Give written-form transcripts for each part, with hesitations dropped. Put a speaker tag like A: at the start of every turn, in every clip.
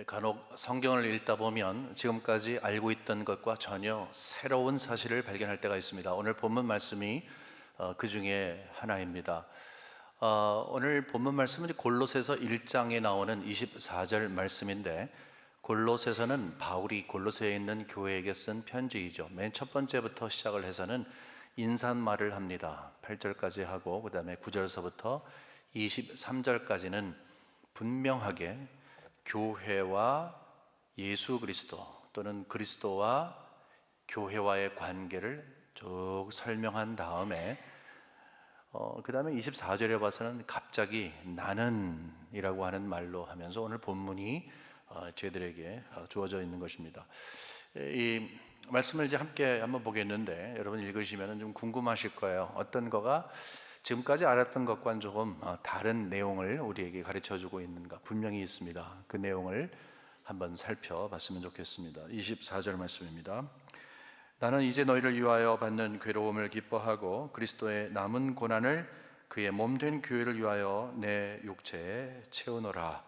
A: 간혹 성경을 읽다 보면 지금까지 알고 있던 것과 전혀 새로운 사실을 발견할 때가 있습니다. 오늘 본문 말씀이 그 중에 하나입니다. 오늘 본문 말씀은 골로새서 1장에 나오는 24절 말씀인데, 골로새서는 바울이 골로새에 있는 교회에게 쓴 편지이죠. 맨 첫 번째부터 시작을 해서는 인사말을 합니다. 8절까지 하고 그 다음에 9절서부터 23절까지는 분명하게 교회와 예수 그리스도 또는 그리스도와 교회와의 관계를 쭉 설명한 다음에 그 다음에 24절에 봐서는 갑자기 나는 이라고 하는 말로 하면서 오늘 본문이 저희들에게 주어져 있는 것입니다. 이 말씀을 이제 함께 한번 보겠는데, 여러분 읽으시면 좀 궁금하실 거예요. 어떤 거가 지금까지 알았던 것과는 조금 다른 내용을 우리에게 가르쳐주고 있는가 분명히 있습니다. 그 내용을 한번 살펴봤으면 좋겠습니다. 24절 말씀입니다. 나는 이제 너희를 위하여 받는 괴로움을 기뻐하고 그리스도의 남은 고난을 그의 몸된 교회를 위하여 내 육체에 채우노라.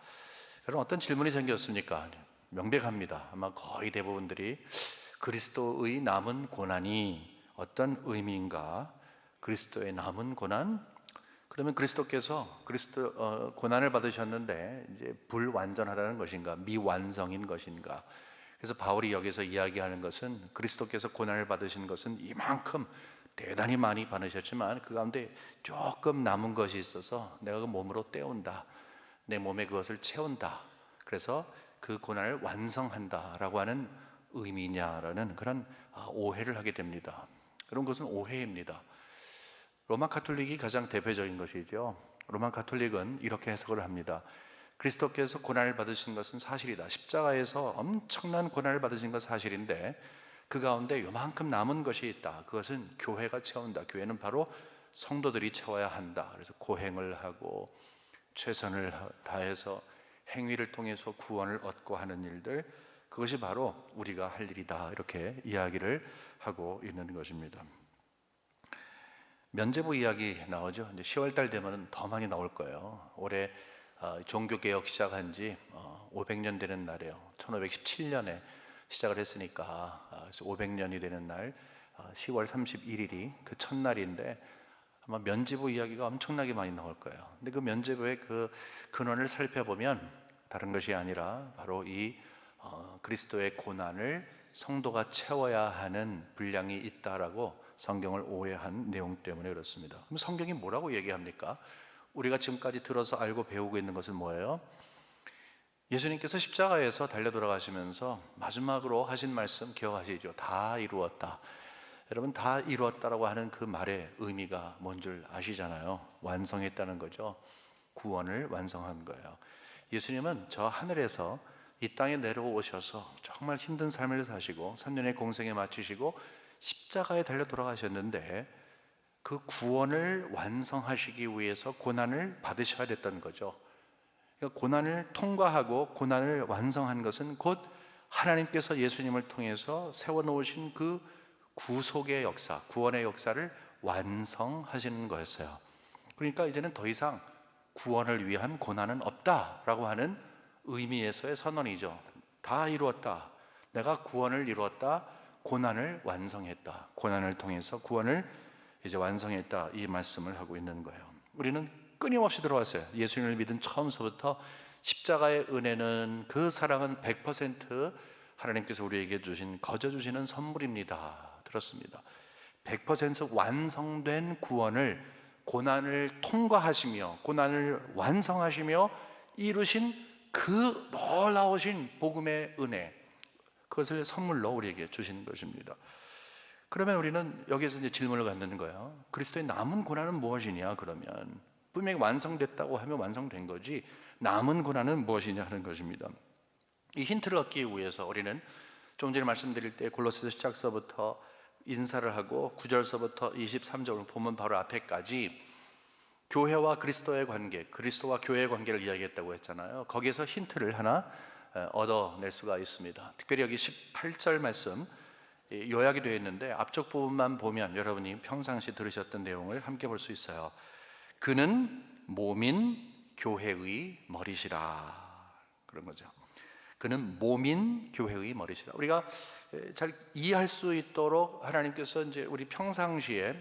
A: 여러분, 어떤 질문이 생겼습니까? 명백합니다. 아마 거의 대부분들이 그리스도의 남은 고난이 어떤 의미인가? 그리스도의 남은 고난? 그러면 그리스도께서 고난을 받으셨는데 이제 불완전하다는 것인가? 미완성인 것인가? 그래서 바울이 여기서 이야기하는 것은 그리스도께서 고난을 받으신 것은 이만큼 대단히 많이 받으셨지만 그 가운데 조금 남은 것이 있어서 내가 그 몸으로 때운다, 내 몸에 그것을 채운다, 그래서 그 고난을 완성한다라고 하는 의미냐라는 그런 오해를 하게 됩니다. 그런 것은 오해입니다. 로마 카톨릭이 가장 대표적인 것이죠. 로마 카톨릭은 이렇게 해석을 합니다. 그리스도께서 고난을 받으신 것은 사실이다. 십자가에서 엄청난 고난을 받으신 것 사실인데 그 가운데 요만큼 남은 것이 있다. 그것은 교회가 채운다. 교회는 바로 성도들이 채워야 한다. 그래서 고행을 하고 최선을 다해서 행위를 통해서 구원을 얻고 하는 일들, 그것이 바로 우리가 할 일이다. 이렇게 이야기를 하고 있는 것입니다. 면죄부 이야기 나오죠. 이제 10월달 되면 더 많이 나올 거예요. 올해 종교개혁 시작한 지 500년 되는 날이에요. 1517년에 시작을 했으니까 500년이 되는 날 10월 31일이 그 첫날인데 아마 면죄부 이야기가 엄청나게 많이 나올 거예요. 근데 그 면죄부의 그 근원을 살펴보면 다른 것이 아니라 바로 이 그리스도의 고난을 성도가 채워야 하는 분량이 있다라고 성경을 오해한 내용 때문에 그렇습니다. 그럼 성경이 뭐라고 얘기합니까? 우리가 지금까지 들어서 알고 배우고 있는 것은 뭐예요? 예수님께서 십자가에서 달려 돌아가시면서 마지막으로 하신 말씀 기억하시죠? 다 이루었다. 여러분, 다 이루었다라고 하는 그 말의 의미가 뭔 줄 아시잖아요. 완성했다는 거죠. 구원을 완성한 거예요. 예수님은 저 하늘에서 이 땅에 내려오셔서 정말 힘든 삶을 사시고 3년의 공생에 마치시고 십자가에 달려 돌아가셨는데 그 구원을 완성하시기 위해서 고난을 받으셔야 됐던 거죠. 그러니까 고난을 통과하고 고난을 완성한 것은 곧 하나님께서 예수님을 통해서 세워놓으신 그 구속의 역사, 구원의 역사를 완성하시는 거였어요. 그러니까 이제는 더 이상 구원을 위한 고난은 없다라고 하는 의미에서의 선언이죠. 다 이루었다. 내가 구원을 이루었다. 고난을 완성했다. 고난을 통해서 구원을 이제 완성했다. 이 말씀을 하고 있는 거예요. 우리는 끊임없이 들어왔어요. 예수님을 믿은 처음서부터 십자가의 은혜는, 그 사랑은 100% 하나님께서 우리에게 주신, 거저 주시는 선물입니다. 들었습니다. 100% 완성된 구원을, 고난을 통과하시며 고난을 완성하시며 이루신 그 놀라우신 복음의 은혜, 그것을 선물로 우리에게 주신 것입니다. 그러면 우리는 여기서 이제 질문을 갖는 거예요. 그리스도의 남은 고난은 무엇이냐? 그러면 분명히 완성됐다고 하면 완성된 거지 남은 고난은 무엇이냐 하는 것입니다. 이 힌트를 얻기 위해서 우리는 좀 전에 말씀드릴 때 골로새서 시작서부터 인사를 하고 9절서부터 23절 본문 바로 앞에까지 교회와 그리스도의 관계, 그리스도와 교회의 관계를 이야기했다고 했잖아요. 거기에서 힌트를 하나 얻어낼 수가 있습니다. 특별히 여기 18절 말씀 요약이 되어 있는데 앞쪽 부분만 보면 여러분이 평상시 들으셨던 내용을 함께 볼 수 있어요. 그는 몸인 교회의 머리시라, 그런 거죠. 그는 몸인 교회의 머리시라. 우리가 잘 이해할 수 있도록 하나님께서 이제 우리 평상시에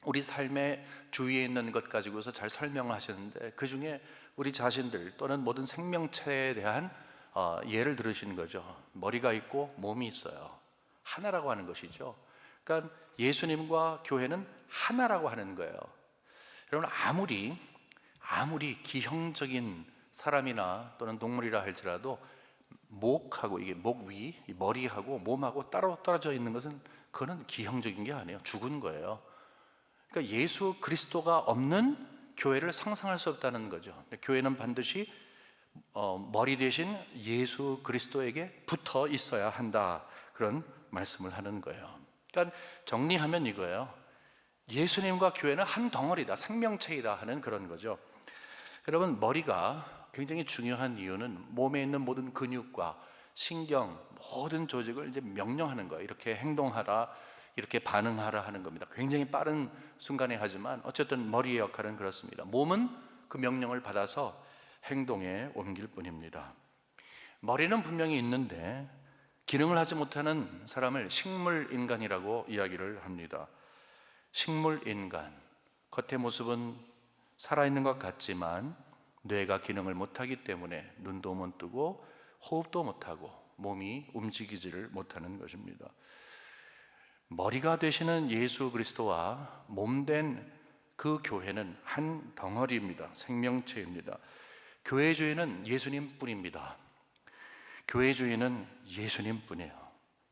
A: 우리 삶의 주위에 있는 것 가지고서 잘 설명하셨는데, 그 중에 우리 자신들 또는 모든 생명체에 대한 예를 들으시는 거죠. 머리가 있고 몸이 있어요. 하나라고 하는 것이죠. 그러니까 예수님과 교회는 하나라고 하는 거예요. 여러분, 아무리 기형적인 사람이나 또는 동물이라 할지라도 목하고, 이게 목 위, 머리하고 몸하고 따로 떨어져 있는 것은, 그거는 기형적인 게 아니에요. 죽은 거예요. 그러니까 예수 그리스도가 없는 교회를 상상할 수 없다는 거죠. 교회는 반드시 머리 대신 예수 그리스도에게 붙어 있어야 한다, 그런 말씀을 하는 거예요. 그러니까 정리하면 이거예요. 예수님과 교회는 한 덩어리다, 생명체이다 하는 그런 거죠. 여러분, 머리가 굉장히 중요한 이유는 몸에 있는 모든 근육과 신경, 모든 조직을 이제 명령하는 거예요. 이렇게 행동하라, 이렇게 반응하라 하는 겁니다. 굉장히 빠른 순간에 하지만 어쨌든 머리의 역할은 그렇습니다. 몸은 그 명령을 받아서 행동에 옮길 뿐입니다. 머리는 분명히 있는데 기능을 하지 못하는 사람을 식물인간이라고 이야기를 합니다. 식물인간, 겉의 모습은 살아있는 것 같지만 뇌가 기능을 못하기 때문에 눈도 못 뜨고 호흡도 못하고 몸이 움직이지를 못하는 것입니다. 머리가 되시는 예수 그리스도와 몸된 그 교회는 한 덩어리입니다. 생명체입니다. 교회 주인은 예수님 뿐입니다. 교회 주인은 예수님 뿐이에요.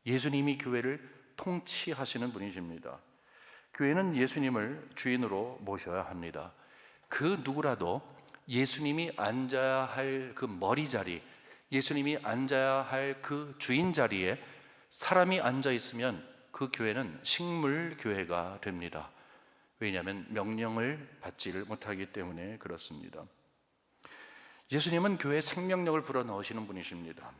A: 예수님이 교회를 통치하시는 분이십니다. 교회는 예수님을 주인으로 모셔야 합니다. 그 누구라도 예수님이 앉아야 할 그 머리 자리, 예수님이 앉아야 할 그 주인 자리에 사람이 앉아 있으면 그 교회는 식물 교회가 됩니다. 왜냐하면 명령을 받지를 못하기 때문에 그렇습니다. 예수님은 교회에 생명력을 불어넣으시는 분이십니다.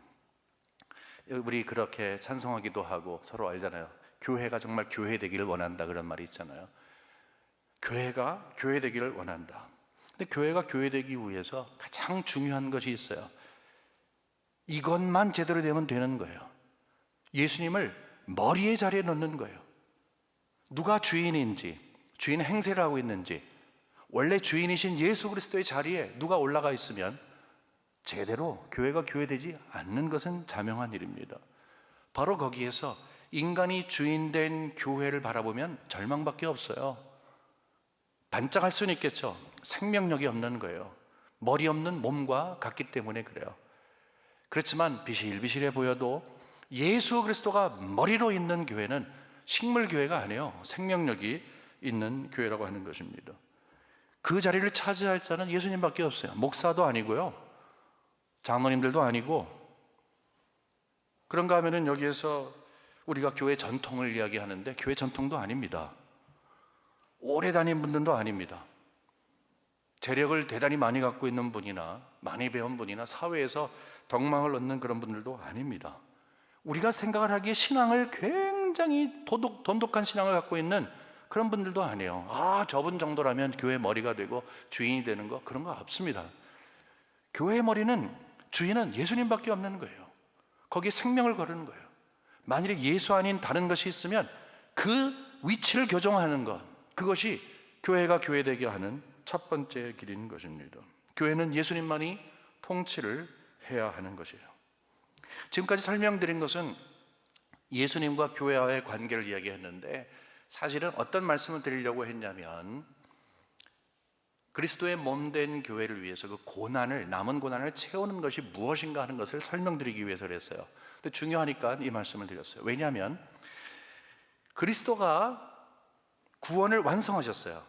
A: 우리 그렇게 찬송하기도 하고 서로 알잖아요. 교회가 정말 교회 되기를 원한다, 그런 말이 있잖아요. 교회가 교회 되기를 원한다. 근데 교회가 교회 되기 위해서 가장 중요한 것이 있어요. 이것만 제대로 되면 되는 거예요. 예수님을 머리의 자리에 놓는 거예요. 누가 주인인지, 주인 행세를 하고 있는지, 원래 주인이신 예수 그리스도의 자리에 누가 올라가 있으면 제대로 교회가 교회되지 않는 것은 자명한 일입니다. 바로 거기에서 인간이 주인된 교회를 바라보면 절망밖에 없어요. 반짝할 수는 있겠죠. 생명력이 없는 거예요. 머리 없는 몸과 같기 때문에 그래요. 그렇지만 비실비실해 보여도 예수 그리스도가 머리로 있는 교회는 식물 교회가 아니에요. 생명력이 있는 교회라고 하는 것입니다. 그 자리를 차지할 자는 예수님밖에 없어요. 목사도 아니고요, 장로님들도 아니고. 그런가 하면은 여기에서 우리가 교회 전통을 이야기하는데 교회 전통도 아닙니다. 오래 다닌 분들도 아닙니다. 재력을 대단히 많이 갖고 있는 분이나 많이 배운 분이나 사회에서 덕망을 얻는 그런 분들도 아닙니다. 우리가 생각을 하기에 신앙을 굉장히 돈독한 신앙을 갖고 있는 그런 분들도 아니에요. 저분 정도라면 교회 머리가 되고 주인이 되는 거, 그런 거 없습니다. 교회의 머리는, 주인은 예수님밖에 없는 거예요. 거기에 생명을 거르는 거예요. 만일에 예수 아닌 다른 것이 있으면 그 위치를 교정하는 것, 그것이 교회가 교회되게 하는 첫 번째 길인 것입니다. 교회는 예수님만이 통치를 해야 하는 것이에요. 지금까지 설명드린 것은 예수님과 교회와의 관계를 이야기했는데, 사실은 어떤 말씀을 드리려고 했냐면, 그리스도의 몸된 교회를 위해서 그 고난을, 남은 고난을 채우는 것이 무엇인가 하는 것을 설명드리기 위해서 그랬어요. 근데 중요하니까 이 말씀을 드렸어요. 왜냐하면 그리스도가 구원을 완성하셨어요.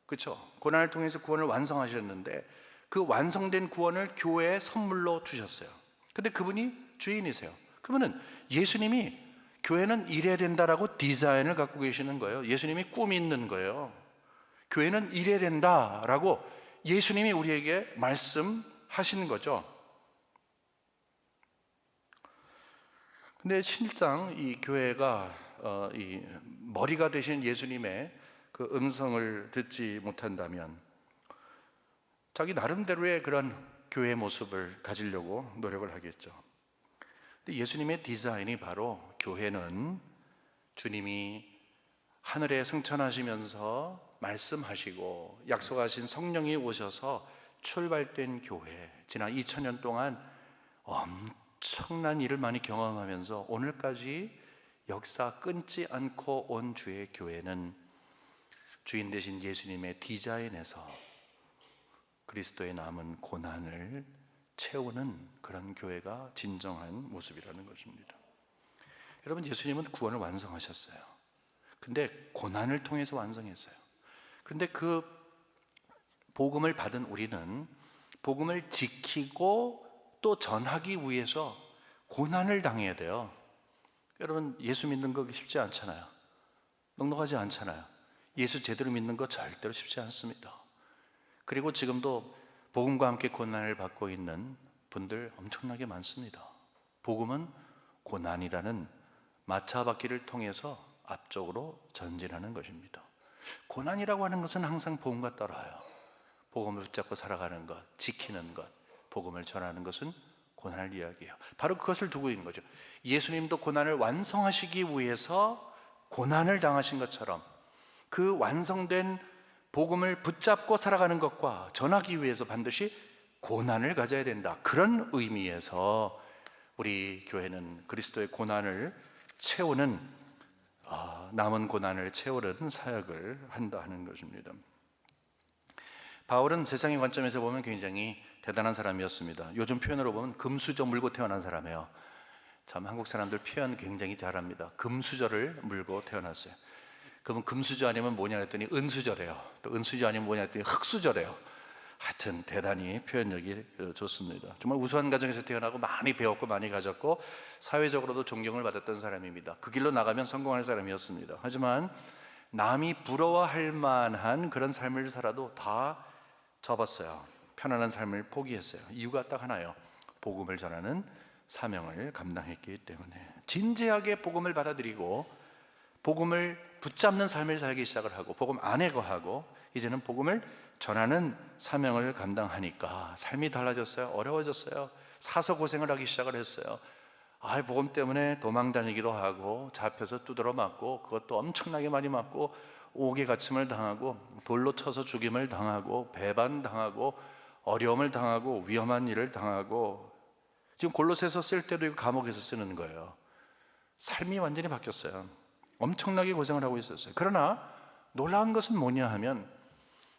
A: 그렇죠? 고난을 통해서 구원을 완성하셨는데 그 완성된 구원을 교회에 선물로 주셨어요. 근데 그분이 주인이세요. 그러면 예수님이 교회는 이래야 된다라고 디자인을 갖고 계시는 거예요. 예수님이 꿈이 있는 거예요. 교회는 이래야 된다라고 예수님이 우리에게 말씀하시는 거죠. 근데 실상 이 교회가 이 머리가 되신 예수님의 그 음성을 듣지 못한다면 자기 나름대로의 그런 교회의 모습을 가지려고 노력을 하겠죠. 근데 예수님의 디자인이 바로 교회는 주님이 하늘에 승천하시면서 말씀하시고 약속하신 성령이 오셔서 출발된 교회, 지난 2000년 동안 엄청난 일을 많이 경험하면서 오늘까지 역사 끊지 않고 온 주의 교회는 주인 되신 예수님의 디자인에서 그리스도의 남은 고난을 채우는 그런 교회가 진정한 모습이라는 것입니다. 여러분, 예수님은 구원을 완성하셨어요. 근데 고난을 통해서 완성했어요. 그런데 그 복음을 받은 우리는 복음을 지키고 또 전하기 위해서 고난을 당해야 돼요. 여러분, 예수 믿는 거 쉽지 않잖아요. 넉넉하지 않잖아요. 예수 제대로 믿는 거 절대로 쉽지 않습니다. 그리고 지금도 복음과 함께 고난을 받고 있는 분들 엄청나게 많습니다. 복음은 고난이라는 마차바퀴를 통해서 앞쪽으로 전진하는 것입니다. 고난이라고 하는 것은 항상 복음과 따라요. 복음을 붙잡고 살아가는 것, 지키는 것, 복음을 전하는 것은 고난을 이야기해요. 바로 그것을 두고 있는 거죠. 예수님도 고난을 완성하시기 위해서 고난을 당하신 것처럼 그 완성된 복음을 붙잡고 살아가는 것과 전하기 위해서 반드시 고난을 가져야 된다. 그런 의미에서 우리 교회는 그리스도의 고난을 채우는 남은 고난을 채우는 사역을 한다 하는 것입니다. 바울은 세상의 관점에서 보면 굉장히 대단한 사람이었습니다. 요즘 표현으로 보면 금수저 물고 태어난 사람이에요. 참 한국 사람들 표현 굉장히 잘합니다. 금수저를 물고 태어났어요. 그러면 금수저 아니면 뭐냐 했더니 은수저래요. 또 은수저 아니면 뭐냐 했더니 흙수저래요. 하여튼 대단히 표현력이 좋습니다. 정말 우수한 가정에서 태어나고 많이 배웠고 많이 가졌고 사회적으로도 존경을 받았던 사람입니다. 그 길로 나가면 성공할 사람이었습니다. 하지만 남이 부러워할 만한 그런 삶을 살아도 다 접었어요. 편안한 삶을 포기했어요. 이유가 딱 하나예요. 복음을 전하는 사명을 감당했기 때문에 진지하게 복음을 받아들이고 복음을 붙잡는 삶을 살기 시작을 하고 복음 안에 거하고 이제는 복음을 전하는 사명을 감당하니까 삶이 달라졌어요. 어려워졌어요. 사서 고생을 하기 시작을 했어요. 복음 때문에 도망 다니기도 하고 잡혀서 두드러 맞고 그것도 엄청나게 많이 맞고 옥에 갇힘을 당하고 돌로 쳐서 죽임을 당하고 배반당하고 어려움을 당하고 위험한 일을 당하고 지금 골로새서 쓸 때도 이거 감옥에서 쓰는 거예요. 삶이 완전히 바뀌었어요. 엄청나게 고생을 하고 있었어요. 그러나 놀라운 것은 뭐냐 하면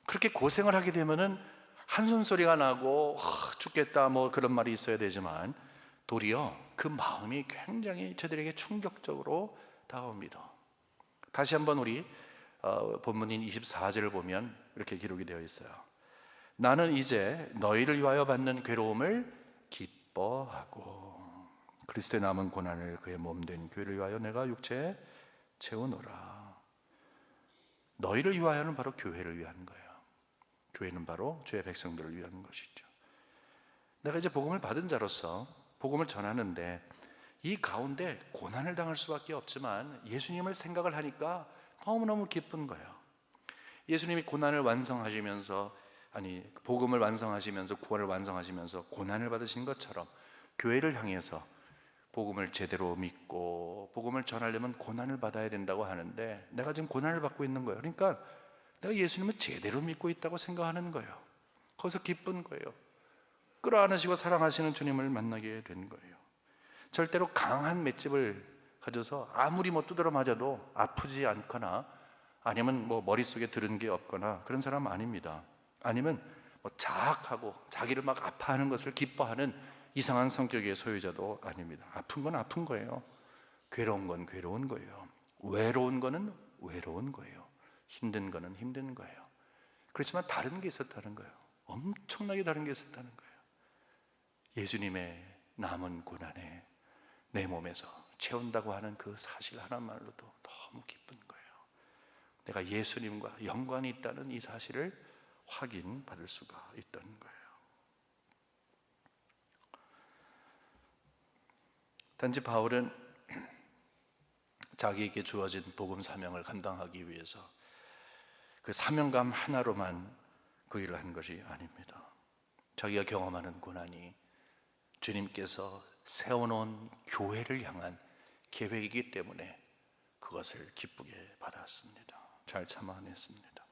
A: 그렇게 고생을 하게 되면은 한숨 소리가 나고 죽겠다 뭐 그런 말이 있어야 되지만 도리어 그 마음이 굉장히 저들에게 충격적으로 다가옵니다. 다시 한번 우리 본문인 24절을 보면 이렇게 기록이 되어 있어요. 나는 이제 너희를 위하여 받는 괴로움을 기뻐하고 그리스도의 남은 고난을 그의 몸된 교회를 위하여 내가 육체에 채우노라. 너희를 위하여는 바로 교회를 위한 거예요. 교회는 바로 주의 백성들을 위한 것이죠. 내가 이제 복음을 받은 자로서 복음을 전하는데 이 가운데 고난을 당할 수밖에 없지만 예수님을 생각을 하니까 너무너무 기쁜 거예요. 예수님이 고난을 완성하시면서 복음을 완성하시면서 구원을 완성하시면서 고난을 받으신 것처럼 교회를 향해서 복음을 제대로 믿고 복음을 전하려면 고난을 받아야 된다고 하는데 내가 지금 고난을 받고 있는 거예요. 그러니까 내가 예수님을 제대로 믿고 있다고 생각하는 거예요. 거기서 기쁜 거예요. 끌어안으시고 사랑하시는 주님을 만나게 된 거예요. 절대로 강한 맷집을 가져서 아무리 두드러 맞아도 아프지 않거나 아니면 머릿속에 들은 게 없거나 그런 사람 아닙니다. 아니면 자학하고 자기를 막 아파하는 것을 기뻐하는 이상한 성격의 소유자도 아닙니다. 아픈 건 아픈 거예요. 괴로운 건 괴로운 거예요. 외로운 거는 외로운 거예요. 힘든 거는 힘든 거예요. 그렇지만 다른 게 있었다는 거예요. 엄청나게 다른 게 있었다는 거예요. 예수님의 남은 고난에 내 몸에서 채운다고 하는 그 사실 하나만으로도 너무 기쁜 거예요. 내가 예수님과 연관이 있다는 이 사실을 확인받을 수가 있다는 거예요. 단지 바울은 자기에게 주어진 복음 사명을 감당하기 위해서 그 사명감 하나로만 그 일을 한 것이 아닙니다. 자기가 경험하는 고난이 주님께서 세워놓은 교회를 향한 계획이기 때문에 그것을 기쁘게 받았습니다. 잘 참아냈습니다.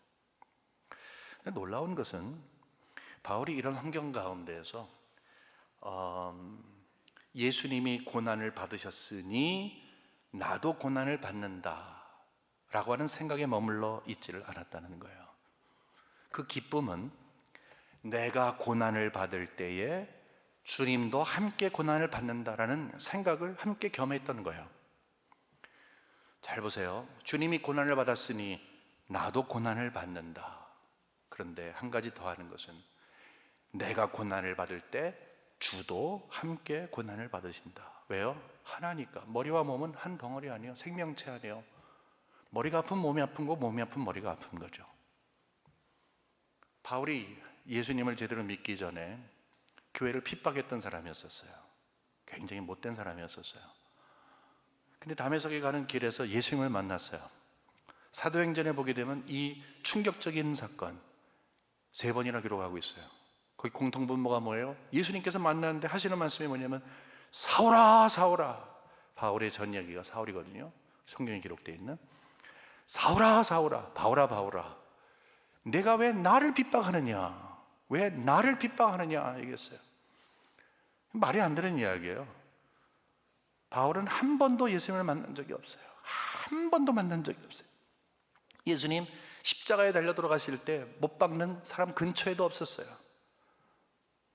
A: 놀라운 것은 바울이 이런 환경 가운데에서 예수님이 고난을 받으셨으니 나도 고난을 받는다 라고 하는 생각에 머물러 있지를 않았다는 거예요. 그 기쁨은 내가 고난을 받을 때에 주님도 함께 고난을 받는다라는 생각을 함께 겸했던 거예요. 잘 보세요. 주님이 고난을 받았으니 나도 고난을 받는다. 그런데 한 가지 더 하는 것은 내가 고난을 받을 때 주도 함께 고난을 받으신다. 왜요? 하나니까. 머리와 몸은 한 덩어리 아니에요. 생명체 아니에요. 머리가 아픈 몸이 아픈 거, 몸이 아픈 머리가 아픈 거죠. 바울이 예수님을 제대로 믿기 전에 교회를 핍박했던 사람이었었어요. 굉장히 못된 사람이었었어요. 근데 다메섹에 가는 길에서 예수님을 만났어요. 사도행전에 보게 되면 이 충격적인 사건 3번이나 기록하고 있어요. 거기 공통분모가 뭐예요? 예수님께서 만났는데 하시는 말씀이 뭐냐면 사울아 사울아. 바울의 전 이야기가 사울이거든요. 성경에 기록되어 있는 사울아 사울아 바울아 바울아 내가 왜 나를 핍박하느냐, 왜 나를 핍박하느냐 얘기했어요. 말이 안 되는 이야기예요. 바울은 한 번도 예수님을 만난 적이 없어요. 한 번도 만난 적이 없어요. 예수님 십자가에 달려 돌아가실 때 못 박는 사람 근처에도 없었어요.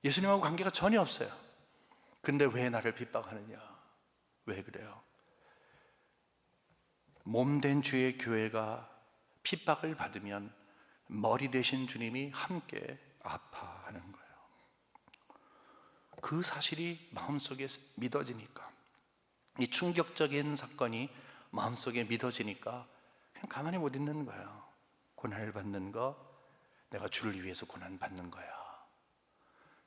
A: 예수님하고 관계가 전혀 없어요. 근데 왜 나를 핍박하느냐, 왜 그래요? 몸된 주의 교회가 핍박을 받으면 머리 되신 주님이 함께 아파하는 거예요. 그 사실이 마음속에 믿어지니까, 이 충격적인 사건이 마음속에 믿어지니까 그냥 가만히 못 있는 거예요. 고난을 받는 거, 내가 주를 위해서 고난 받는 거야.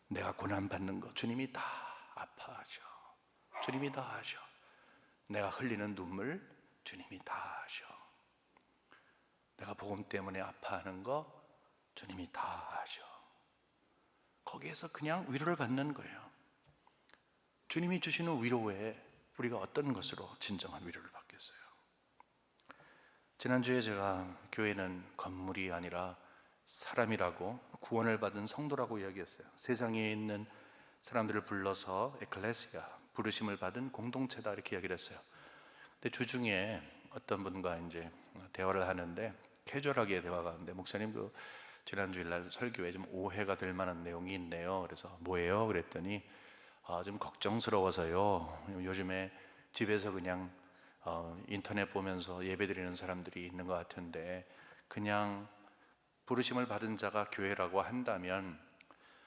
A: 내가 고난 받는 거 주님이 다 아파하셔. 주님이 다 하셔. 내가 흘리는 눈물 주님이 다 하셔. 내가 복음 때문에 아파하는 거 주님이 다 하셔. 거기에서 그냥 위로를 받는 거예요. 주님이 주시는 위로 외에 우리가 어떤 것으로 진정한 위로를 받겠어요? 지난주에 제가 교회는 건물이 아니라 사람이라고, 구원을 받은 성도라고 이야기했어요. 세상에 있는 사람들을 불러서 에클레시아, 부르심을 받은 공동체다 이렇게 이야기를 했어요. 근데 주중에 어떤 분과 이제 대화를 하는데 캐주얼하게 대화가 하는데, 목사님 그 지난 주일날 설교에 좀 오해가 될 만한 내용이 있네요. 그래서 뭐예요? 그랬더니 좀 걱정스러워서요. 요즘에 집에서 그냥 인터넷 보면서 예배드리는 사람들이 있는 것 같은데, 그냥 부르심을 받은 자가 교회라고 한다면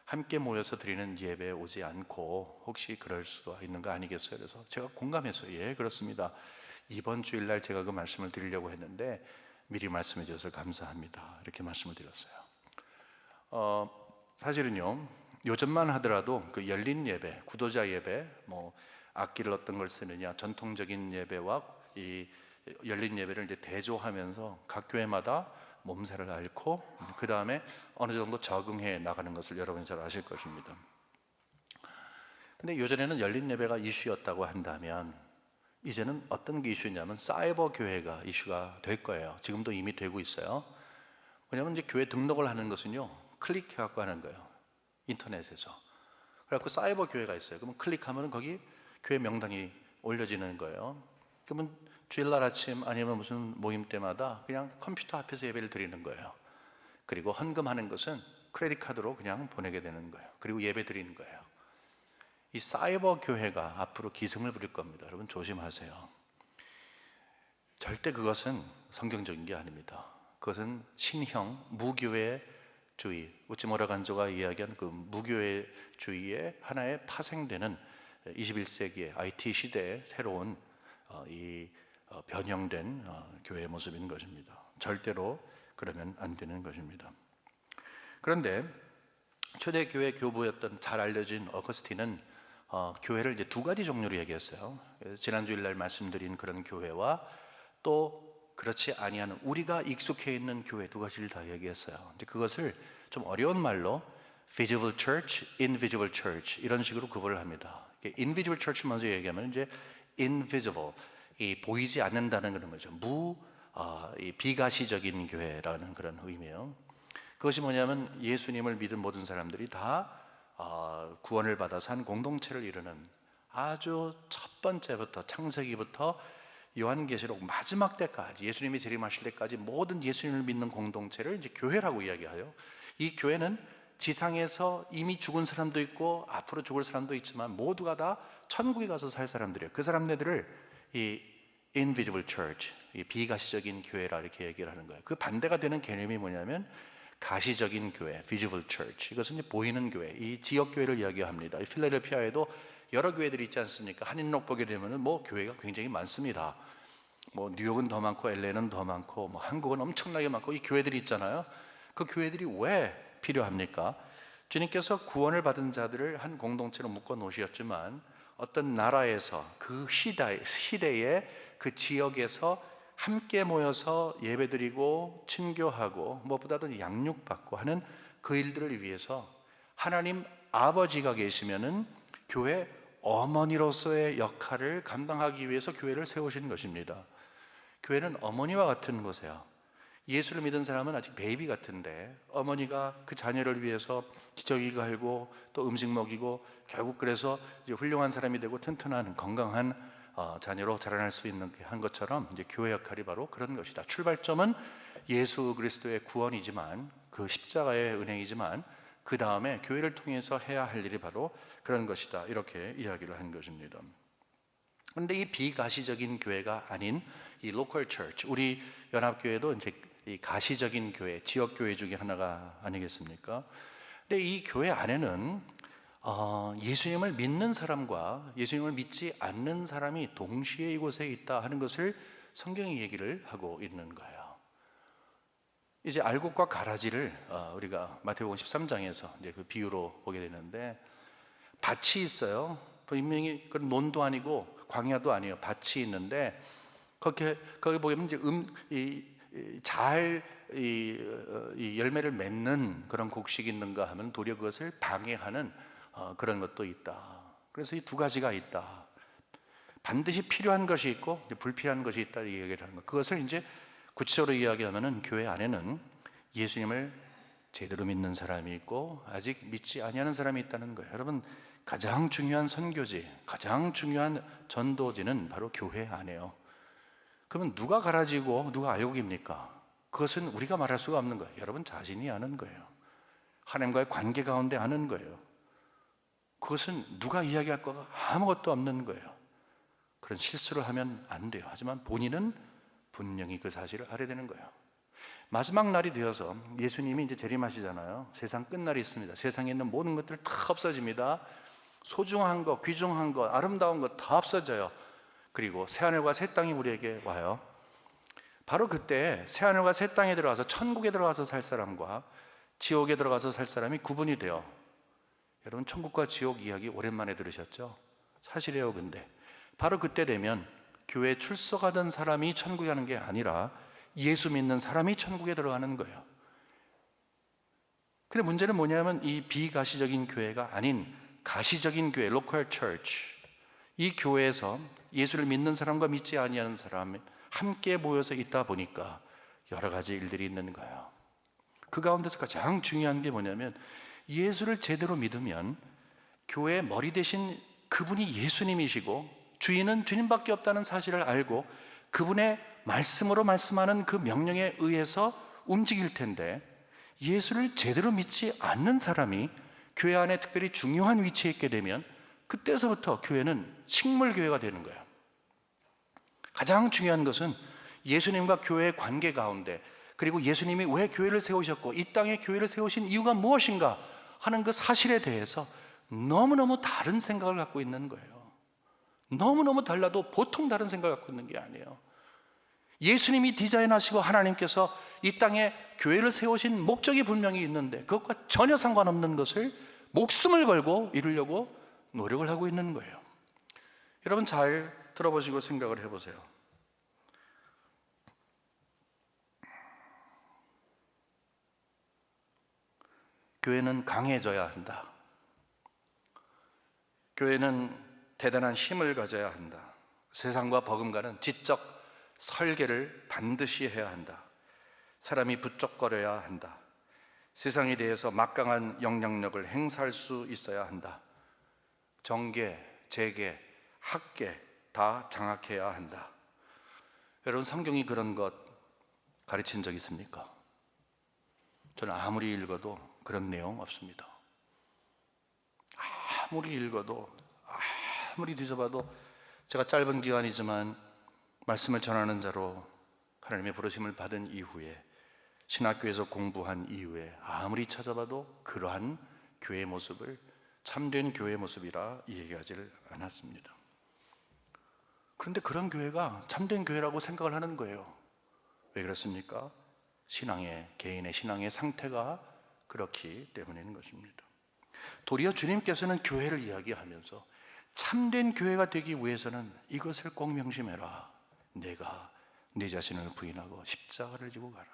A: 함께 모여서 드리는 예배에 오지 않고 혹시 그럴 수가 있는 거 아니겠어요? 그래서 제가 공감했어요. 예, 그렇습니다. 이번 주일날 제가 그 말씀을 드리려고 했는데 미리 말씀해 주셔서 감사합니다. 이렇게 말씀을 드렸어요. 사실은요, 요즘만 하더라도 그 열린 예배, 구도자 예배, 뭐 악기를 어떤 걸 쓰느냐, 전통적인 예배와 이 열린 예배를 이제 대조하면서 각 교회마다 몸살을 앓고 그 다음에 어느 정도 적응해 나가는 것을 여러분이 잘 아실 것입니다. 근데 예전에는 열린 예배가 이슈였다고 한다면 이제는 어떤 게 이슈냐면 사이버 교회가 이슈가 될 거예요. 지금도 이미 되고 있어요. 왜냐하면 이제 교회 등록을 하는 것은요, 클릭해갖고 하는 거예요. 인터넷에서. 그래갖고 사이버 교회가 있어요. 그러면 클릭하면 거기 교회 명단이 올려지는 거예요. 그러면 주일날 아침 아니면 무슨 모임 때마다 그냥 컴퓨터 앞에서 예배를 드리는 거예요. 그리고 헌금하는 것은 크레딧 카드로 그냥 보내게 되는 거예요. 그리고 예배 드리는 거예요. 이 사이버 교회가 앞으로 기승을 부릴 겁니다. 여러분 조심하세요. 절대 그것은 성경적인 게 아닙니다. 그것은 신형 무교회주의, 우찌모라 간조가 이야기한 그 무교회주의의 하나의 파생되는 21세기의 IT 시대의 새로운 변형된 교회의 모습인 것입니다. 절대로 그러면 안 되는 것입니다. 그런데 초대교회 교부였던 잘 알려진 어거스틴은 교회를 이제 2가지 종류로 얘기했어요. 지난주일날 말씀드린 그런 교회와 또 그렇지 아니하는 우리가 익숙해 있는 교회 2가지를 다 얘기했어요. 근데 그것을 좀 어려운 말로 visible church, invisible church 이런 식으로 구분을 합니다. individual church 먼저 얘기하면 이제 invisible, 이 보이지 않는다는 그런 거죠. 이 비가시적인 교회라는 그런 의미예요. 그것이 뭐냐면 예수님을 믿은 모든 사람들이 다 구원을 받아서 한 공동체를 이루는, 아주 첫 번째부터 창세기부터 요한계시록 마지막 때까지, 예수님이 재림하실 때까지 모든 예수님을 믿는 공동체를 이제 교회라고 이야기해요. 이 교회는 지상에서 이미 죽은 사람도 있고 앞으로 죽을 사람도 있지만 모두가 다 천국에 가서 살 사람들이에요. 그 사람들을 이 invisible church, 이 비가시적인 교회라 이렇게 얘기를 하는 거예요. 그 반대가 되는 개념이 뭐냐면 가시적인 교회, visible church. 이것은 이제 보이는 교회, 이 지역 교회를 이야기합니다. 필라델피아에도 여러 교회들이 있지 않습니까? 한인록 보게 되면은 뭐 교회가 굉장히 많습니다. 뭐 뉴욕은 더 많고 LA는 더 많고 뭐 한국은 엄청나게 많고 이 교회들이 있잖아요. 그 교회들이 왜 필요합니까? 주님께서 구원을 받은 자들을 한 공동체로 묶어 놓으셨지만 어떤 나라에서 그 시대에 그 지역에서 함께 모여서 예배드리고 친교하고 무엇보다도 양육받고 하는 그 일들을 위해서 하나님 아버지가 계시면은 교회 어머니로서의 역할을 감당하기 위해서 교회를 세우신 것입니다. 교회는 어머니와 같은 곳이에요. 예수를 믿은 사람은 아직 베이비 같은데 어머니가 그 자녀를 위해서 기저귀 갈고 또 음식 먹이고 결국 그래서 이제 훌륭한 사람이 되고 튼튼한 건강한 자녀로 자라날 수 있는 한 것처럼 이제 교회 역할이 바로 그런 것이다. 출발점은 예수 그리스도의 구원이지만, 그 십자가의 은혜이지만 그 다음에 교회를 통해서 해야 할 일이 바로 그런 것이다. 이렇게 이야기를 한 것입니다. 그런데 이 비가시적인 교회가 아닌 이 로컬 처치, 우리 연합교회도 이제 이 가시적인 교회, 지역 교회 중에 하나가 아니겠습니까? 근데 이 교회 안에는 예수님을 믿는 사람과 예수님을 믿지 않는 사람이 동시에 이곳에 있다 하는 것을 성경이 얘기를 하고 있는 거예요. 이제 알곡과 가라지를 우리가 마태복음 13장에서 이제 그 비유로 보게 되는데, 밭이 있어요. 분명히 그런 논도 아니고 광야도 아니에요. 밭이 있는데 거기 보면 이제 이 열매를 맺는 그런 곡식이 있는가 하면 도리어 그것을 방해하는 그런 것도 있다. 그래서 이 두 가지가 있다. 반드시 필요한 것이 있고 불필요한 것이 있다, 이 얘기를 하는 거. 그것을 이제 구체적으로 이야기하면은 교회 안에는 예수님을 제대로 믿는 사람이 있고 아직 믿지 아니하는 사람이 있다는 거예요. 여러분, 가장 중요한 선교지, 가장 중요한 전도지는 바로 교회 안에요. 그러면 누가 가라지고 누가 알곡입니까? 그것은 우리가 말할 수가 없는 거예요. 여러분 자신이 아는 거예요. 하나님과의 관계 가운데 아는 거예요. 그것은 누가 이야기할 거가 아무것도 없는 거예요. 그런 실수를 하면 안 돼요. 하지만 본인은 분명히 그 사실을 알아야 되는 거예요. 마지막 날이 되어서 예수님이 이제 재림하시잖아요. 세상 끝날이 있습니다. 세상에 있는 모든 것들 다 없어집니다. 소중한 것, 귀중한 것, 아름다운 것 다 없어져요. 그리고 새하늘과 새 땅이 우리에게 와요. 바로 그때 새하늘과 새 땅에 들어가서 천국에 들어가서 살 사람과 지옥에 들어가서 살 사람이 구분이 돼요. 여러분, 천국과 지옥 이야기 오랜만에 들으셨죠? 사실이에요. 근데 바로 그때 되면 교회에 출석하던 사람이 천국에 가는 게 아니라 예수 믿는 사람이 천국에 들어가는 거예요. 근데 문제는 뭐냐면 이 비가시적인 교회가 아닌 가시적인 교회, 로컬 처치, 이 교회에서 예수를 믿는 사람과 믿지 아니하는 사람 함께 모여서 있다 보니까 여러 가지 일들이 있는 거예요. 그 가운데서 가장 중요한 게 뭐냐면, 예수를 제대로 믿으면 교회의 머리 대신 그분이 예수님이시고 주인은 주님밖에 없다는 사실을 알고 그분의 말씀으로 말씀하는 그 명령에 의해서 움직일 텐데, 예수를 제대로 믿지 않는 사람이 교회 안에 특별히 중요한 위치에 있게 되면 그때서부터 교회는 식물교회가 되는 거예요. 가장 중요한 것은 예수님과 교회의 관계 가운데, 그리고 예수님이 왜 교회를 세우셨고 이 땅에 교회를 세우신 이유가 무엇인가 하는 그 사실에 대해서 너무너무 다른 생각을 갖고 있는 거예요. 너무너무 달라도 보통 다른 생각을 갖고 있는 게 아니에요. 예수님이 디자인하시고 하나님께서 이 땅에 교회를 세우신 목적이 분명히 있는데 그것과 전혀 상관없는 것을 목숨을 걸고 이루려고 노력을 하고 있는 거예요. 여러분 잘 들어보시고 생각을 해보세요. 교회는 강해져야 한다. 교회는
B: 대단한 힘을 가져야 한다. 세상과 버금가는 지적 설계를 반드시 해야 한다. 사람이 부쩍거려야 한다. 세상에 대해서 막강한 영향력을 행사할 수 있어야 한다. 정계, 재계, 학계 다 장악해야 한다. 여러분, 성경이 그런 것 가르친 적 있습니까? 저는 아무리 읽어도 그런 내용 없습니다. 아무리 읽어도, 아무리 뒤져봐도, 제가 짧은 기간이지만 말씀을 전하는 자로 하나님의 부르심을 받은 이후에, 신학교에서 공부한 이후에 아무리 찾아봐도 그러한 교회 모습을 참된 교회 모습이라 얘기하지를 않았습니다. 그런데 그런 교회가 참된 교회라고 생각을 하는 거예요. 왜 그렇습니까? 개인의 신앙의 상태가 그렇기 때문인 것입니다. 도리어 주님께서는 교회를 이야기하면서 참된 교회가 되기 위해서는 이것을 꼭 명심해라. 내가 내 자신을 부인하고 십자가를 지고 가라.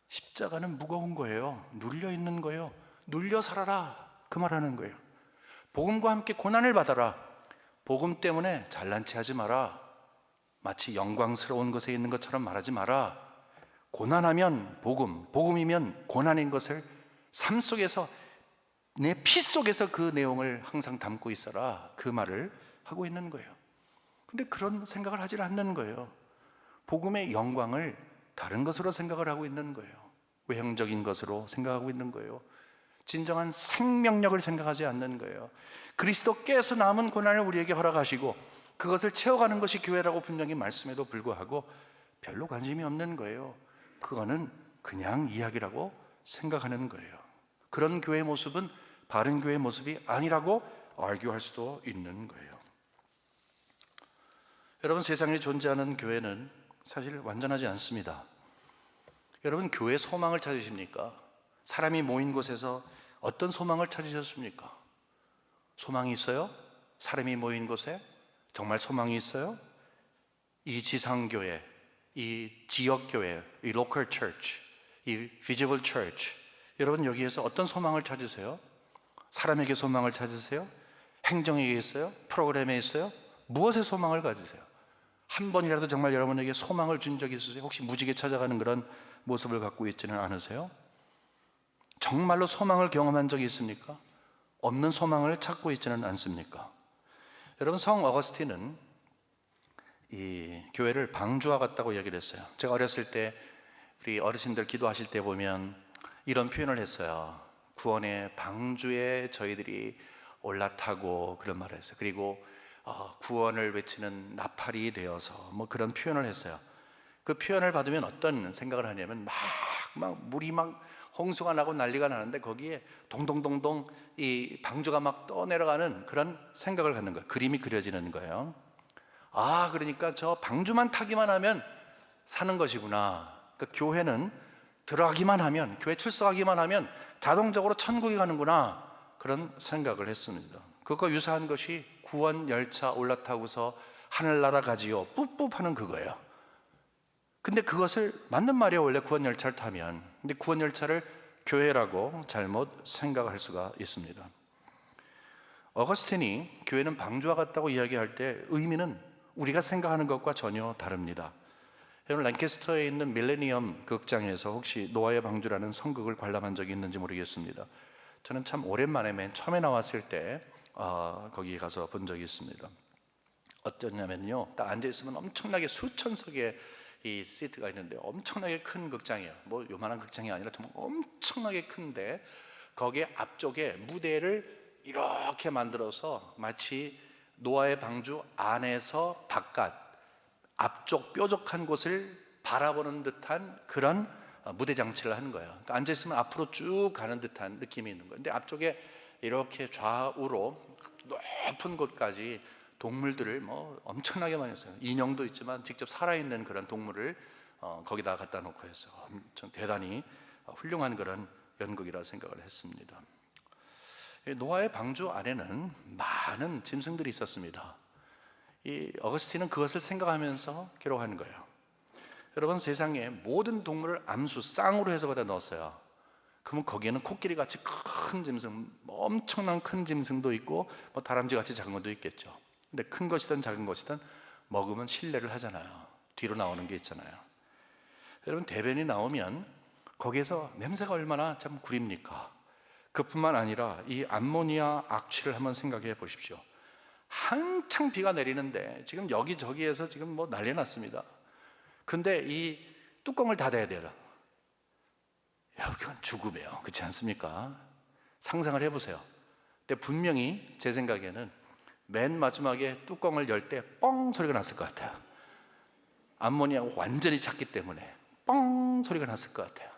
B: 십자가는 무거운 거예요. 눌려 있는 거예요. 눌려 살아라, 그 말하는 거예요. 복음과 함께 고난을 받아라. 복음 때문에 잘난 체 하지 마라. 마치 영광스러운 것에 있는 것처럼 말하지 마라. 고난하면 복음, 복음이면 고난인 것을 삶 속에서, 내 피 속에서 그 내용을 항상 담고 있어라, 그 말을 하고 있는 거예요. 근데 그런 생각을 하지 않는 거예요. 복음의 영광을 다른 것으로 생각을 하고 있는 거예요. 외형적인 것으로 생각하고 있는 거예요. 진정한 생명력을 생각하지 않는 거예요. 그리스도께서 남은 고난을 우리에게 허락하시고 그것을 채워가는 것이 교회라고 분명히 말씀에도 불구하고 별로 관심이 없는 거예요. 그거는 그냥 이야기라고 생각하는 거예요. 그런 교회 모습은 바른 교회 모습이 아니라고 알교할 수도 있는 거예요. 여러분, 세상에 존재하는 교회는 사실 완전하지 않습니다. 여러분, 교회 소망을 찾으십니까? 사람이 모인 곳에서 어떤 소망을 찾으셨습니까? 소망이 있어요? 사람이 모인 곳에 정말 소망이 있어요? 이 지상교회, 이 지역교회, 이 local church, 이 visible church, 여러분 여기에서 어떤 소망을 찾으세요? 사람에게 소망을 찾으세요? 행정에 있어요? 프로그램에 있어요? 무엇에 소망을 가지세요? 한 번이라도 정말 여러분에게 소망을 준 적이 있으세요? 혹시 무지개 찾아가는 그런 모습을 갖고 있지는 않으세요? 정말로 소망을 경험한 적이 있습니까? 없는 소망을 찾고 있지는 않습니까? 여러분, 성 어거스틴은 이 교회를 방주와 같다고 얘기를 했어요. 제가 어렸을 때 우리 어르신들 기도하실 때 보면 이런 표현을 했어요. 구원의 방주에 저희들이 올라타고, 그런 말을 했어요. 그리고 구원을 외치는 나팔이 되어서 뭐 그런 표현을 했어요. 그 표현을 받으면 어떤 생각을 하냐면 막 물이 막 홍수가 나고 난리가 나는데 거기에 동동동동 이 방주가 막 떠내려가는 그런 생각을 갖는 거예요. 그림이 그려지는 거예요. 아, 그러니까 저 방주만 타기만 하면 사는 것이구나. 그러니까 교회는 들어가기만 하면, 교회 출석하기만 하면 자동적으로 천국에 가는구나, 그런 생각을 했습니다. 그것과 유사한 것이 구원 열차 올라타고서 하늘나라 가지요 뿌뿌 하는 그거예요. 근데 그것을 맞는 말이에요, 원래 구원 열차를 타면. 근데 구원 열차를 교회라고 잘못 생각할 수가 있습니다. 어거스틴이 교회는 방주와 같다고 이야기할 때 의미는 우리가 생각하는 것과 전혀 다릅니다. 여러분, 랭캐스터에 있는 밀레니엄 극장에서 혹시 노아의 방주라는 성극을 관람한 적이 있는지 모르겠습니다. 저는 참 오랜만에 맨 처음에 나왔을 때 거기 가서 본 적이 있습니다. 어떠냐면요, 딱 앉아있으면 엄청나게 수천 석의 이 시트가 있는데 엄청나게 큰 극장이에요. 뭐 요만한 극장이 아니라 정말 엄청나게 큰데 거기에 앞쪽에 무대를 이렇게 만들어서 마치 노아의 방주 안에서 바깥 앞쪽 뾰족한 곳을 바라보는 듯한 그런 무대 장치를 하는 거예요. 그러니까 앉아있으면 앞으로 쭉 가는 듯한 느낌이 있는 거예요. 근데 앞쪽에 이렇게 좌우로 높은 곳까지 동물들을 뭐 엄청나게 많이 했어요. 인형도 있지만 직접 살아있는 그런 동물을 거기다 갖다 놓고 해서 엄청 대단히 훌륭한 그런 연극이라 생각을 했습니다. 노아의 방주 안에는 많은 짐승들이 있었습니다. 이 어거스틴은 그것을 생각하면서 기록하는 거예요. 여러분, 세상에 모든 동물을 암수, 쌍으로 해서 거기다 넣었어요. 그러면 거기에는 코끼리 같이 큰 짐승, 엄청난 큰 짐승도 있고 뭐 다람쥐 같이 작은 것도 있겠죠. 근데 큰 것이든 작은 것이든 먹으면 실례를 하잖아요. 뒤로 나오는 게 있잖아요. 여러분, 대변이 나오면 거기에서 냄새가 얼마나 참 구립니까? 그뿐만 아니라 이 암모니아 악취를 한번 생각해 보십시오. 한창 비가 내리는데 지금 여기저기에서 지금 뭐 난리 났습니다. 근데 이 뚜껑을 닫아야 돼요. 이건 죽음이에요. 그렇지 않습니까? 상상을 해보세요. 근데 분명히 제 생각에는 맨 마지막에 뚜껑을 열 때 뻥 소리가 났을 것 같아요. 암모니아가 완전히 찼기 때문에 뻥 소리가 났을 것 같아요.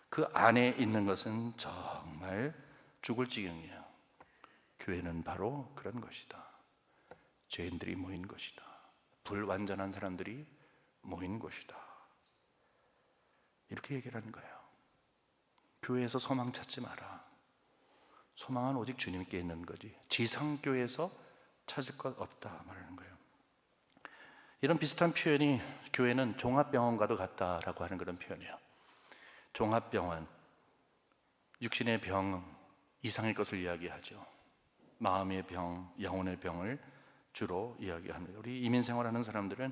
B: 그 안에 있는 것은 정말 죽을 지경이에요. 교회는 바로 그런 것이다. 죄인들이 모인 것이다. 불완전한 사람들이 모인 곳이다. 이렇게 얘기를 하는 거예요. 교회에서 소망 찾지 마라. 소망은 오직 주님께 있는 거지 지상교회에서 찾을 것 없다 말하는 거예요. 이런 비슷한 표현이 교회는 종합병원과도 같다라고 하는 그런 표현이에요. 종합병원, 육신의 병 이상의 것을 이야기하죠. 마음의 병, 영혼의 병을 주로 이야기합니다. 우리 이민 생활하는 사람들은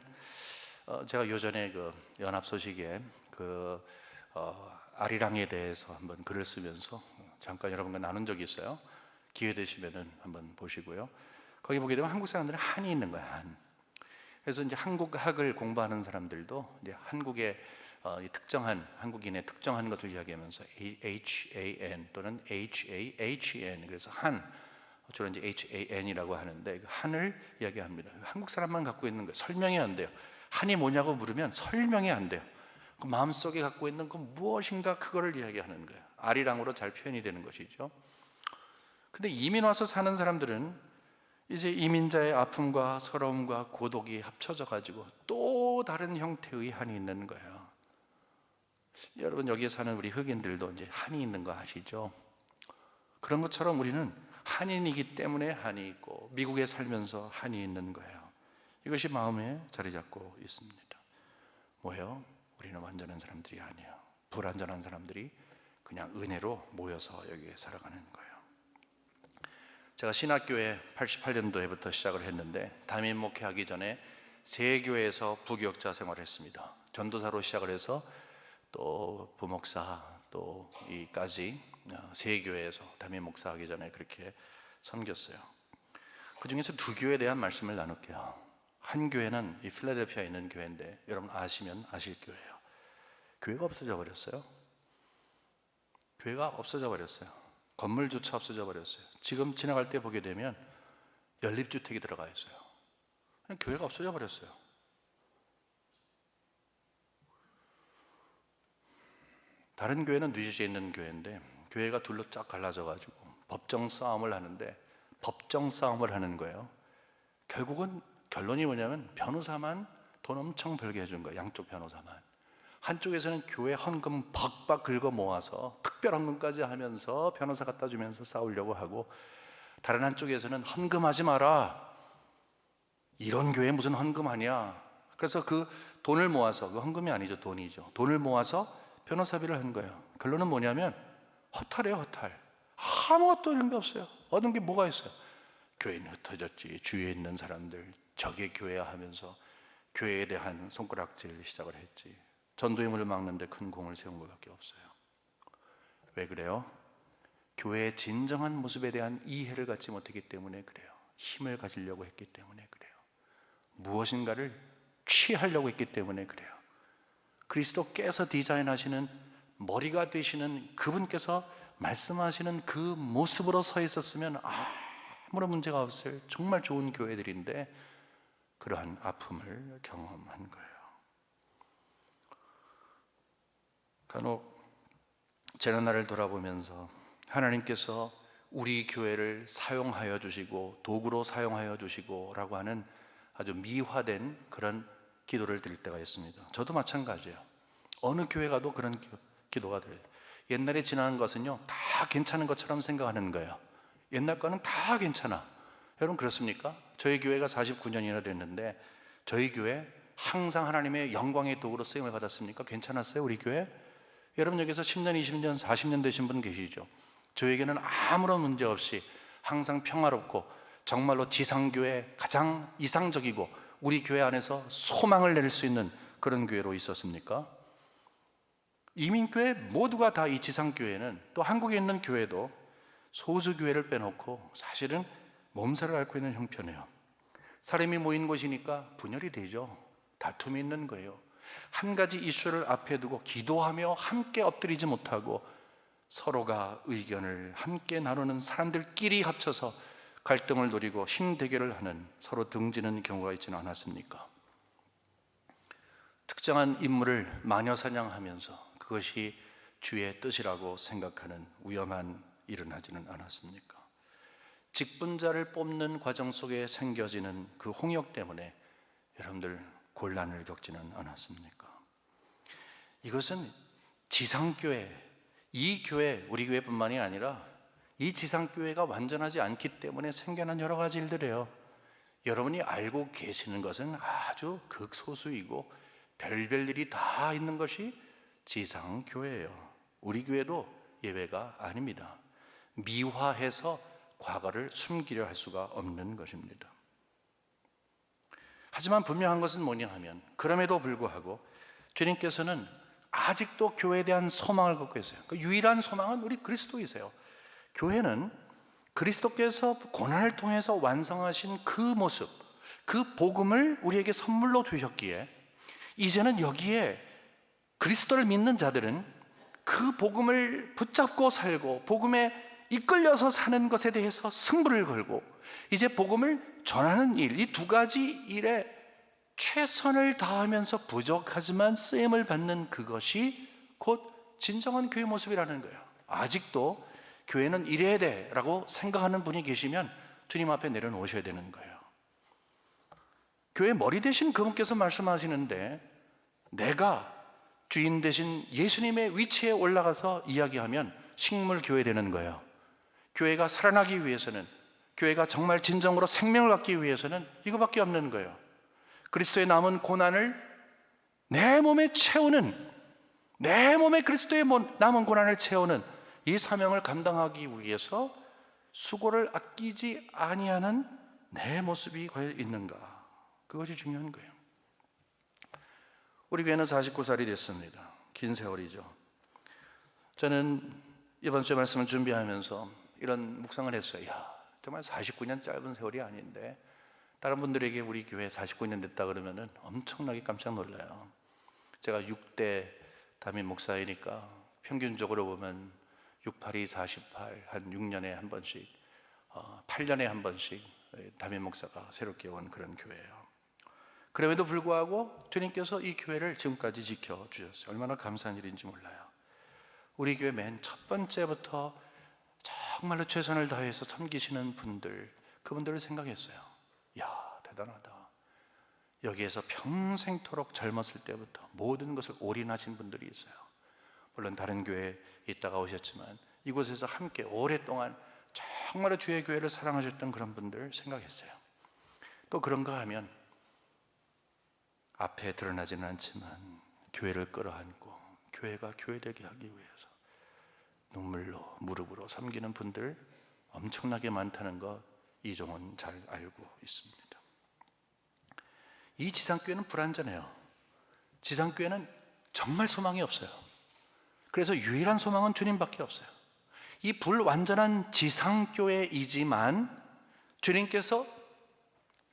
B: 제가 요전에 그 연합소식에 아리랑에 대해서 한번 글을 쓰면서 잠깐 여러분과 나눈 적이 있어요. 기회 되시면은 한번 보시고요. 거기 보게 되면 한국 사람들은 한이 있는 거야, 한. 그래서 이제 한국학을 공부하는 사람들도 이제 한국의 특정한 한국인의 특정한 것을 이야기하면서 HAN 또는 HAHN, 그래서 한 주로 이제 HAN이라고 하는데 한을 이야기합니다. 한국 사람만 갖고 있는 거 설명이 안 돼요. 한이 뭐냐고 물으면 설명이 안 돼요. 그 마음속에 갖고 있는 그 무엇인가 그거를 이야기하는 거예요. 아리랑으로 잘 표현이 되는 것이죠. 근데 이민 와서 사는 사람들은 이제 이민자의 아픔과 서러움과 고독이 합쳐져 가지고 또 다른 형태의 한이 있는 거예요. 여러분, 여기에 사는 우리 흑인들도 이제 한이 있는 거 아시죠? 그런 것처럼 우리는 한인이기 때문에 한이 있고 미국에 살면서 한이 있는 거예요. 이것이 마음에 자리 잡고 있습니다. 뭐예요? 우리는 완전한 사람들이 아니에요. 불완전한 사람들이 그냥 은혜로 모여서 여기에 살아가는 거예요. 제가 신학교에 88년도에부터 시작을 했는데 담임 목회하기 전에 세 교회에서 부교역자 생활을 했습니다. 전도사로 시작을 해서 또 부목사 또 이까지 세 교회에서 담임 목사하기 전에 그렇게 섬겼어요. 그 중에서 두 교회에 대한 말씀을 나눌게요. 한 교회는 이 필라델피아에 있는 교회인데 여러분 아시면 아실 교회예요. 교회가 없어져 버렸어요. 교회가 없어져 버렸어요. 건물조차 없어져 버렸어요. 지금 지나갈 때 보게 되면 연립주택이 들어가 있어요. 교회가 없어져 버렸어요. 다른 교회는 뉴저지에 있는 교회인데 교회가 둘로 쫙 갈라져 가지고 법정 싸움을 하는데 법정 싸움을 하는 거예요. 결국은 결론이 뭐냐면 변호사만 돈 엄청 벌게 해준 거예요. 양쪽 변호사만. 한쪽에서는 교회 헌금 박박 긁어 모아서 특별 헌금까지 하면서 변호사 갖다 주면서 싸우려고 하고, 다른 한쪽에서는 헌금하지 마라, 이런 교회 무슨 헌금하냐. 그래서 그 돈을 모아서, 그 헌금이 아니죠, 돈이죠, 돈을 모아서 변호사비를 한 거예요. 결론은 뭐냐면 허탈해요. 허탈. 아무것도 이런 게 없어요. 얻은 게 뭐가 있어요? 교회는 흩어졌지, 주위에 있는 사람들 저게 교회야 하면서 교회에 대한 손가락질 시작을 했지. 전도의 문을 막는데 큰 공을 세운 것밖에 없어요. 왜 그래요? 교회의 진정한 모습에 대한 이해를 갖지 못했기 때문에 그래요. 힘을 가지려고 했기 때문에 그래요. 무엇인가를 취하려고 했기 때문에 그래요. 그리스도께서 디자인하시는 머리가 되시는 그분께서 말씀하시는 그 모습으로 서 있었으면 아무런 문제가 없을 정말 좋은 교회들인데 그러한 아픔을 경험한 거예요. 간혹 지난날을 돌아보면서 하나님께서 우리 교회를 사용하여 주시고 도구로 사용하여 주시고 라고 하는 아주 미화된 그런 기도를 드릴 때가 있습니다. 저도 마찬가지예요. 어느 교회 가도 그런 기도가 들려요. 옛날에 지난 것은요 다 괜찮은 것처럼 생각하는 거예요. 옛날 거는 다 괜찮아. 여러분 그렇습니까? 저희 교회가 49년이나 됐는데 저희 교회 항상 하나님의 영광의 도구로 쓰임을 받았습니까? 괜찮았어요 우리 교회? 여러분 여기서 10년, 20년, 40년 되신 분 계시죠? 저에게는 아무런 문제 없이 항상 평화롭고 정말로 지상교회 가장 이상적이고 우리 교회 안에서 소망을 낼 수 있는 그런 교회로 있었습니까? 이민교회 모두가 다 이 지상교회는, 또 한국에 있는 교회도 소수교회를 빼놓고 사실은 몸살을 앓고 있는 형편이에요. 사람이 모인 곳이니까 분열이 되죠. 다툼이 있는 거예요. 한 가지 이슈를 앞에 두고 기도하며 함께 엎드리지 못하고 서로가 의견을 함께 나누는 사람들끼리 합쳐서 갈등을 노리고 힘 대결을 하는, 서로 등지는 경우가 있지는 않았습니까? 특정한 인물을 마녀사냥하면서 그것이 주의 뜻이라고 생각하는 위험한 일은 하지는 않았습니까? 직분자를 뽑는 과정 속에 생겨지는 그 홍역 때문에 여러분들 곤란을 겪지는 않았습니까? 이것은 지상교회, 이 교회, 우리 교회뿐만이 아니라 이 지상교회가 완전하지 않기 때문에 생겨난 여러 가지 일들이에요. 여러분이 알고 계시는 것은 아주 극소수이고 별별 일이 다 있는 것이 지상교회예요. 우리 교회도 예외가 아닙니다. 미화해서 과거를 숨기려 할 수가 없는 것입니다. 하지만 분명한 것은 뭐냐 하면, 그럼에도 불구하고 주님께서는 아직도 교회에 대한 소망을 갖고 계세요. 그 유일한 소망은 우리 그리스도이세요. 교회는 그리스도께서 고난을 통해서 완성하신 그 모습, 그 복음을 우리에게 선물로 주셨기에 이제는 여기에 그리스도를 믿는 자들은 그 복음을 붙잡고 살고 복음에 이끌려서 사는 것에 대해서 승부를 걸고 이제 복음을 전하는 일, 이 두 가지 일에 최선을 다하면서 부족하지만 쓰임을 받는 그것이 곧 진정한 교회 모습이라는 거예요. 아직도 교회는 이래야 돼라고 생각하는 분이 계시면 주님 앞에 내려놓으셔야 되는 거예요. 교회 머리 대신 그분께서 말씀하시는데, 내가 주인 대신 예수님의 위치에 올라가서 이야기하면 식물교회 되는 거예요. 교회가 살아나기 위해서는, 교회가 정말 진정으로 생명을 갖기 위해서는 이거밖에 없는 거예요. 그리스도의 남은 고난을 내 몸에 채우는, 내 몸에 그리스도의 남은 고난을 채우는 이 사명을 감당하기 위해서 수고를 아끼지 아니하는 내 모습이 과연 있는가? 그것이 중요한 거예요. 우리 교회는 49살이 됐습니다. 긴 세월이죠. 저는 이번 주 말씀을 준비하면서 이런 묵상을 했어요. 야, 정말 49년 짧은 세월이 아닌데 다른 분들에게 우리 교회 49년 됐다 그러면은 엄청나게 깜짝 놀라요. 제가 6대 담임 목사이니까 평균적으로 보면 6, 8, 2, 48, 한 6년에 한 번씩, 8년에 한 번씩 담임 목사가 새롭게 온 그런 교회예요. 그럼에도 불구하고 주님께서 이 교회를 지금까지 지켜주셨어요. 얼마나 감사한 일인지 몰라요. 우리 교회 맨 첫 번째부터 정말로 최선을 다해서 섬기시는 분들, 그분들을 생각했어요. 야, 대단하다. 여기에서 평생토록 젊었을 때부터 모든 것을 올인하신 분들이 있어요. 물론 다른 교회에 있다가 오셨지만 이곳에서 함께 오랫동안 정말로 주의 교회를 사랑하셨던 그런 분들 생각했어요. 또 그런가 하면 앞에 드러나지는 않지만 교회를 끌어안고 교회가 교회되게 하기 위해서 눈물로 무릎으로 섬기는 분들 엄청나게 많다는 것 이종은 잘 알고 있습니다. 이 지상교회는 불완전해요. 지상교회는 정말 소망이 없어요. 그래서 유일한 소망은 주님밖에 없어요. 이 불완전한 지상교회이지만 주님께서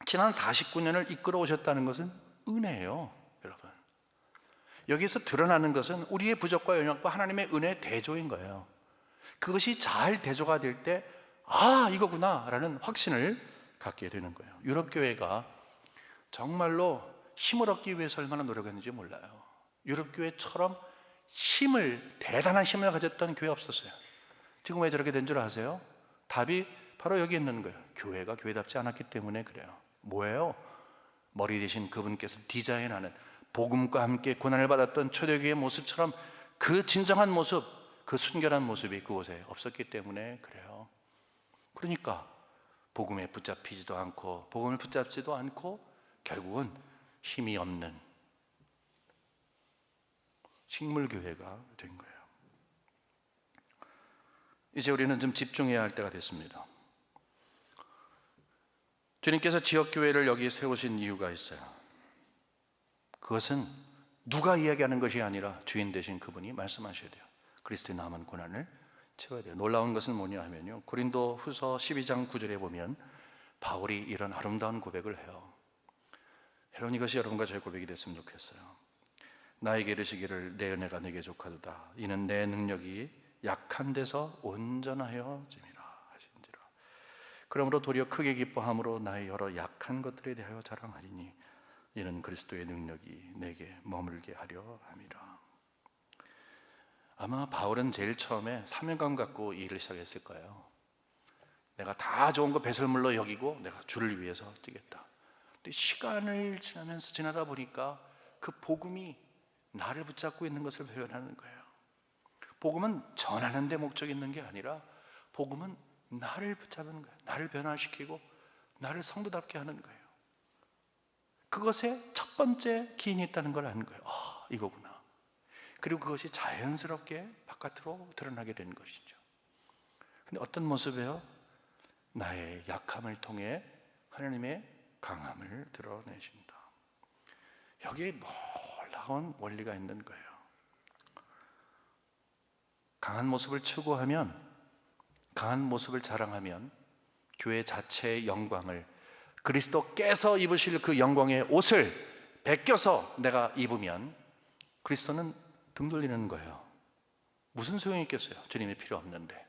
B: 지난 49년을 이끌어 오셨다는 것은 은혜예요, 여러분. 여기서 드러나는 것은 우리의 부족과 연약과 하나님의 은혜의 대조인 거예요. 그것이 잘 대조가 될 때, 아, 이거구나 라는 확신을 갖게 되는 거예요. 유럽 교회가 정말로 힘을 얻기 위해서 얼마나 노력했는지 몰라요. 유럽 교회처럼 대단한 힘을 가졌던 교회 없었어요. 지금 왜 저렇게 된 줄 아세요? 답이 바로 여기 있는 거예요. 교회가 교회답지 않았기 때문에 그래요. 뭐예요? 머리 대신 그분께서 디자인하는 복음과 함께 고난을 받았던 초대교회의 모습처럼 그 진정한 모습, 그 순결한 모습이 그곳에 없었기 때문에 그래요. 그러니까 복음에 붙잡히지도 않고 복음을 붙잡지도 않고 결국은 힘이 없는 식물교회가 된 거예요. 이제 우리는 좀 집중해야 할 때가 됐습니다. 주님께서 지역교회를 여기에 세우신 이유가 있어요. 그것은 누가 이야기하는 것이 아니라 주인 되신 그분이 말씀하셔야 돼요. 그리스도의 남은 고난을 채워야 돼요. 놀라운 것은 뭐냐 하면요, 고린도 후서 12장 9절에 보면 바울이 이런 아름다운 고백을 해요. 여러분, 이것이 여러분과 저의 고백이 됐으면 좋겠어요. 나에게 이르시기를 내 은혜가 내게 족하도다. 이는 내 능력이 약한 데서 온전하여 짐이라 하신지라. 그러므로 도리어 크게 기뻐함으로 나의 여러 약한 것들에 대하여 자랑하리니 이는 그리스도의 능력이 내게 머물게 하려 함이라. 아마 바울은 제일 처음에 사명감 갖고 이 일을 시작했을 거예요. 내가 다 좋은 거 배설물로 여기고 내가 주를 위해서 뛰겠다. 근데 시간을 지나다 보니까 그 복음이 나를 붙잡고 있는 것을 표현하는 거예요. 복음은 전하는 데 목적이 있는 게 아니라 복음은 나를 붙잡는 거예요. 나를 변화시키고 나를 성도답게 하는 거예요. 그것에 첫 번째 기인이 있다는 걸 아는 거예요. 아, 이거구나. 그리고 그것이 자연스럽게 바깥으로 드러나게 되는 것이죠. 근데 어떤 모습이에요? 나의 약함을 통해 하나님의 강함을 드러내신다. 여기에 놀라운 원리가 있는 거예요. 강한 모습을 추구하면, 강한 모습을 자랑하면 교회 자체의 영광을, 그리스도께서 입으실 그 영광의 옷을 베껴서 내가 입으면 그리스도는 등 돌리는 거예요. 무슨 소용이 있겠어요? 주님이 필요 없는데.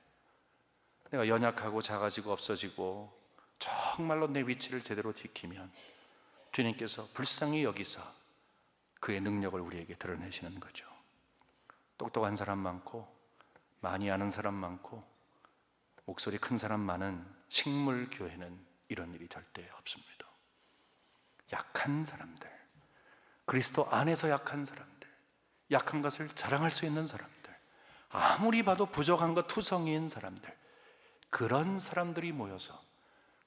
B: 내가 연약하고 작아지고 없어지고 정말로 내 위치를 제대로 지키면 주님께서 불쌍히 여기사 그의 능력을 우리에게 드러내시는 거죠. 똑똑한 사람 많고 많이 아는 사람 많고 목소리 큰 사람 많은 식물교회는 이런 일이 절대 없습니다. 약한 사람들, 그리스도 안에서 약한 사람들, 약한 것을 자랑할 수 있는 사람들, 아무리 봐도 부족한 것 투성이인 사람들, 그런 사람들이 모여서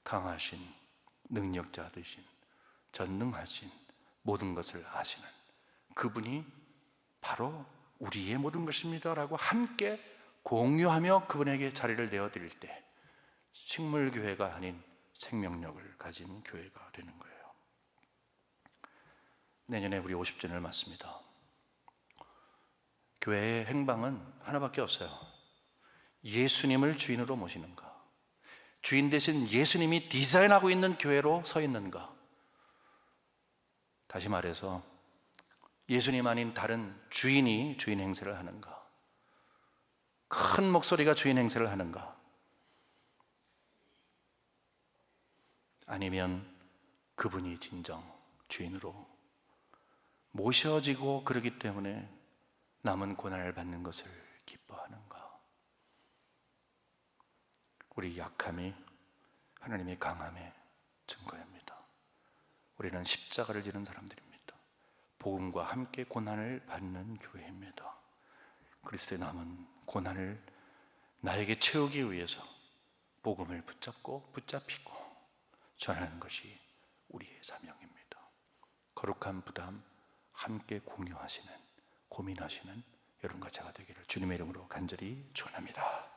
B: 강하신 능력자 되신 전능하신 모든 것을 아시는 그분이 바로 우리의 모든 것입니다 라고 함께 공유하며 그분에게 자리를 내어드릴 때 식물교회가 아닌 생명력을 가진 교회가 되는 거예요. 내년에 우리 50주년을 맞습니다. 교회의 행방은 하나밖에 없어요. 예수님을 주인으로 모시는가, 주인 대신 예수님이 디자인하고 있는 교회로 서 있는가. 다시 말해서 예수님 아닌 다른 주인이 주인 행세를 하는가, 큰 목소리가 주인 행세를 하는가, 아니면 그분이 진정 주인으로 모셔지고 그러기 때문에 남은 고난을 받는 것을 기뻐하는가. 우리 약함이 하나님의 강함의 증거입니다. 우리는 십자가를 지는 사람들입니다. 복음과 함께 고난을 받는 교회입니다. 그리스도의 남은 고난을 나에게 채우기 위해서 복음을 붙잡고 붙잡히고 전하는 것이 우리의 사명입니다. 거룩한 부담 함께 공유하시는, 고민하시는 여러분과 제가 되기를 주님의 이름으로 간절히 축원합니다.